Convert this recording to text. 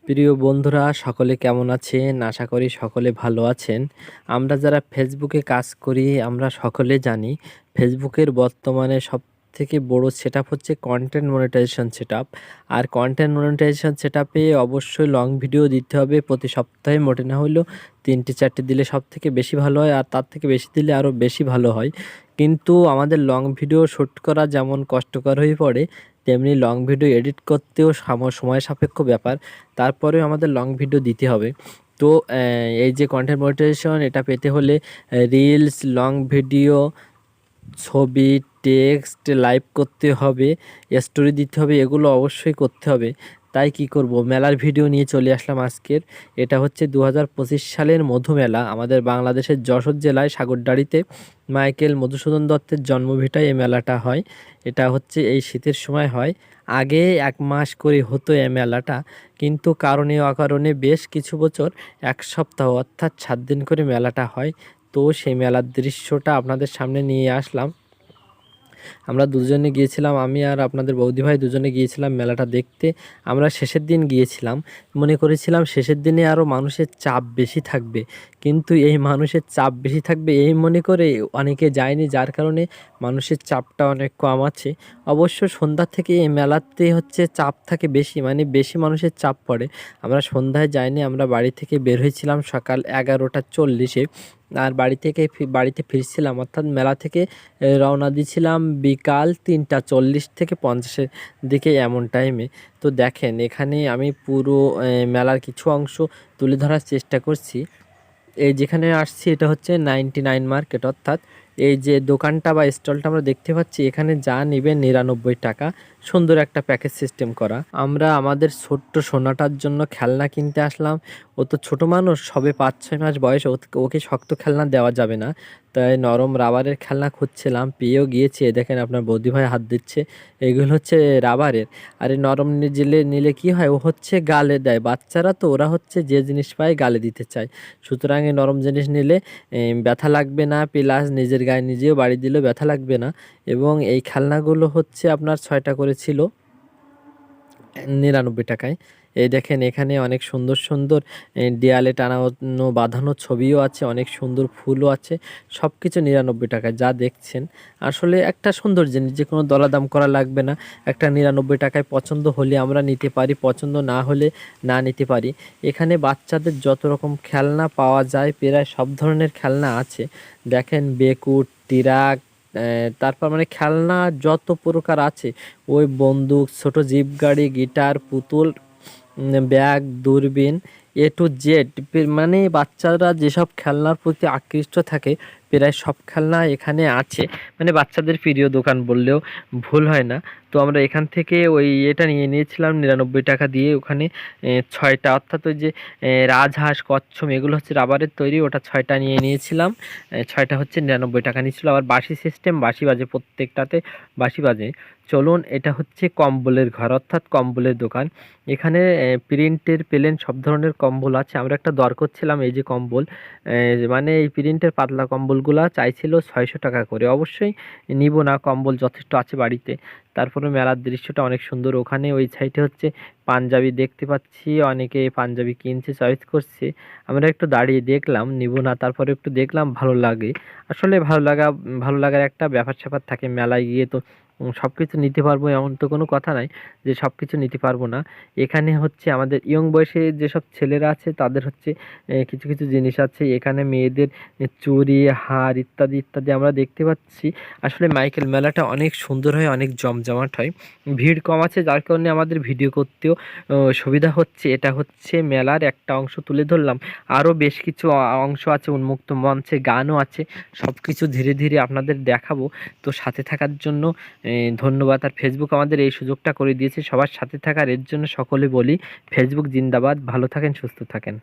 প্রিয় বন্ধুরা সকলে কেমন আছেন? আশা করি সকলে ভালো আছেন। আমরা যারা ফেসবুকে কাজ করি আমরা সকলে জানি ফেসবুকের বর্তমানে সবথেকে বড় সেটআপ হচ্ছে কন্টেন্ট মনিটাইজেশন সেটআপ। আর কন্টেন্ট মনিটাইজেশন সেটআপে অবশ্যই লং ভিডিও দিতে হবে প্রতি সপ্তাহে, মোটে না হলেও ৩-৪টি দিলে সবথেকে বেশি ভালো হয়, আর তার থেকে বেশি দিলে আরও বেশি ভালো হয়। কিন্তু আমাদের লং ভিডিও শ্যুট করা যেমন কষ্টকর হয়ে পড়ে, তেমনি লং ভিডিও এডিট করতেও সময় সাপেক্ষ ব্যাপার। তারপরেও আমাদের লং ভিডিও দিতে হবে। তো এই যে কন্টেন্ট মনিটাইজেশন এটা পেতে হলে রিলস, লং ভিডিও, ছবি, টেক্সট, লাইভ করতে হবে, স্টোরি দিতে হবে, এগুলো অবশ্যই করতে হবে। তাই কি করব, মেলার ভিডিও নিয়ে চলে আসলাম আজকের। এটা হচ্ছে 2025 সালের মধু মেলা, আমাদের বাংলাদেশের যশোর জেলায় সাগরদাড়িতে মাইকেল মধুসূদন দত্তের জন্মভিটায় এই মেলাটা হয়। এটা হচ্ছে এই শীতের সময় হয়। আগে 1 মাস করে হতো এই মেলাটা, কিন্তু কারণে অকারণে বেশ কিছু বছর 1 সপ্তাহ অর্থাৎ 7 দিন করে মেলাটা হয়। তো সেই মেলার দৃশ্যটা আপনাদের সামনে নিয়ে আসলাম। আমরা দুজনে গিয়েছিলাম, আমি আর আপনাদের বৌদি ভাই দুজনে গিয়েছিলাম মেলাটা দেখতে। আমরা শেষের দিন গিয়েছিলাম, মনে করেছিলাম শেষের দিনে আরও মানুষের চাপ বেশি থাকবে, কিন্তু এই মানুষের চাপ বেশি থাকবে এই মনে করে অনেকে যায়নি, যার কারণে মানুষের চাপটা অনেক কম আছে। অবশ্য সন্ধ্যা থেকে এই মেলাতে হচ্ছে চাপ থাকে বেশি, মানে বেশি মানুষের চাপ পড়ে। আমরা সন্ধ্যায় যাইনি, আমরা বাড়ি থেকে বের হয়েছিলাম সকাল 11টা 40-এ, আর বাড়িতে ফিরছিলাম, অর্থাৎ মেলা থেকে রওনা দিয়েছিলাম বিকাল 3টা 40 থেকে 50-এর দিকে, এমন টাইমে। তো দেখেন এখানে আমি পুরো মেলার কিছু অংশ তুলে ধরার চেষ্টা করছি। এই যেখানে আসছি এটা হচ্ছে 99 মার্কেট, অর্থাৎ এই যে দোকানটা বা স্টলটা আমরা দেখতে পাচ্ছি, এখানে যা নেবেন 99 টাকা। সুন্দর একটা প্যাকেজ সিস্টেম করা। আমরা আমাদের ছোট্ট সোনাটার জন্য খেলনা কিনতে আসলাম। ও তো ছোট মানুষ, সবে 5-6 মাস বয়স, ওকে শক্ত খেলনা দেওয়া যাবে না, তাই নরম রাবারের খেলনা খুঁজছিলাম, পেয়েও গিয়েছি। দেখেন আপনার বৌদি ভাই হাত দিচ্ছে, এগুলো হচ্ছে রাবারের। আর এই নরম নিলে কি হয়, ও হচ্ছে গালে দেয়, বাচ্চারা তো ওরা হচ্ছে যে জিনিস পায় গালে দিতে চায়। সুতরাং এই নরম জিনিস নিলে ব্যথা লাগবে না, প্লাস নিজের গায়ে নিজেও বাড়ি দিলেও ব্যথা লাগবে না। এবং এই খেলনাগুলো হচ্ছে আপনার 6টা করে ছিল 99 টাকায়। এই দেখেন এখানে অনেক সুন্দর সুন্দর দেয়ালে টানানো বাঁধানো ছবিও আছে, অনেক সুন্দর ফুলও আছে। সব কিছু 99 টাকায়, যা দেখছেন আসলে একটা সুন্দর জিনিস, যে কোনো দলাদাম করা লাগবে না। একটা 99 টাকায় পছন্দ হলে আমরা নিতে পারি, পছন্দ না হলে না নিতে পারি। এখানে বাচ্চাদের যত রকম খেলনা পাওয়া যায়, প্রায় সব ধরনের খেলনা আছে। দেখেন বেকুট, টিরাক, তারপর মানে খেলনা যত প্রকার আছে, ওই বন্দুক, ছোট জিপ গাড়ি, গিটার, পুতুল, ব্যাগ, দূরবীন, A to Z, মানে বাচ্চারা যেসব খেলনার প্রতি আকৃষ্ট থাকে প্রায় সব খেলনা এখানে আছে। মানে বাচ্চাদের প্রিয় দোকান বললেও ভুল হয় না। তো আমরা এখান থেকে এটা নিয়ে নিয়েছিলাম 99 টাকা দিয়ে। ওখানে 6টা, অর্থাৎ ওই যে রাজহাঁস, কচ্ছপ, এগুলো হচ্ছে রাবারের তৈরি, ওটা 6টা নিয়ে নিয়েছিলাম। 6টা হচ্ছে 99 টাকা নিয়েছিল। আবার বাঁশি সিস্টেম, বাঁশি বাজে প্রত্যেকটাতে, বাঁশি বাজে। চলুন, এটা হচ্ছে কম্বলের ঘর, অর্থাৎ কম্বলের দোকান। এখানে প্রিন্টের প্লেন সব ধরনের কম্বল আছে। আমরা একটা দর করছিলাম, এই যে কম্বল, মানে এই প্রিন্টের পাতলা কম্বলগুলা চাইছিল 600 টাকা করে। অবশ্যই নিব না, কম্বল যথেষ্ট আছে বাড়িতে। তারপরে মেলার দৃশ্যটা অনেক সুন্দর। ওখানে ওই সাইডে হচ্ছে পাঞ্জাবি দেখতে পাচ্ছি, অনেকে পাঞ্জাবি কিনছে, চয়েস করছে। আমরা একটু দাঁড়িয়ে দেখলাম, নিব না, তারপরে একটু দেখলাম, ভালো লাগে। আসলে ভালো লাগার একটা ব্যাপার স্যাপার থাকে মেলায় গিয়ে। তো সব কিছু নিতে পারবো এমন তো কোনো কথা নাই যে সব কিছু নিতে পারবো না। এখানে হচ্ছে আমাদের ইয়ং বয়সে যেসব ছেলেরা আছে তাদের হচ্ছে কিছু কিছু জিনিস আছে। এখানে মেয়েদের চুড়ি, হার ইত্যাদি ইত্যাদি আমরা দেখতে পাচ্ছি। আসলে মাইকেল মেলাটা অনেক সুন্দর হয়, অনেক জমজমাট হয়, ভিড় কম আছে, যার কারণে আমাদের ভিডিও করতেও সুবিধা হচ্ছে। এটা হচ্ছে মেলার একটা অংশ তুলে ধরলাম, আরও বেশ কিছু অংশ আছে, উন্মুক্ত মঞ্চে গানও আছে। সব কিছু ধীরে ধীরে আপনাদের দেখাবো। তো সাথে থাকার জন্য ধন্যবাদ। আর ফেসবুক আমাদের এই সুযোগটা করে দিয়েছে সবার সাথে থাকার, এর জন্য সকলে বলি ফেসবুক জিন্দাবাদ। ভালো থাকেন, সুস্থ থাকেন।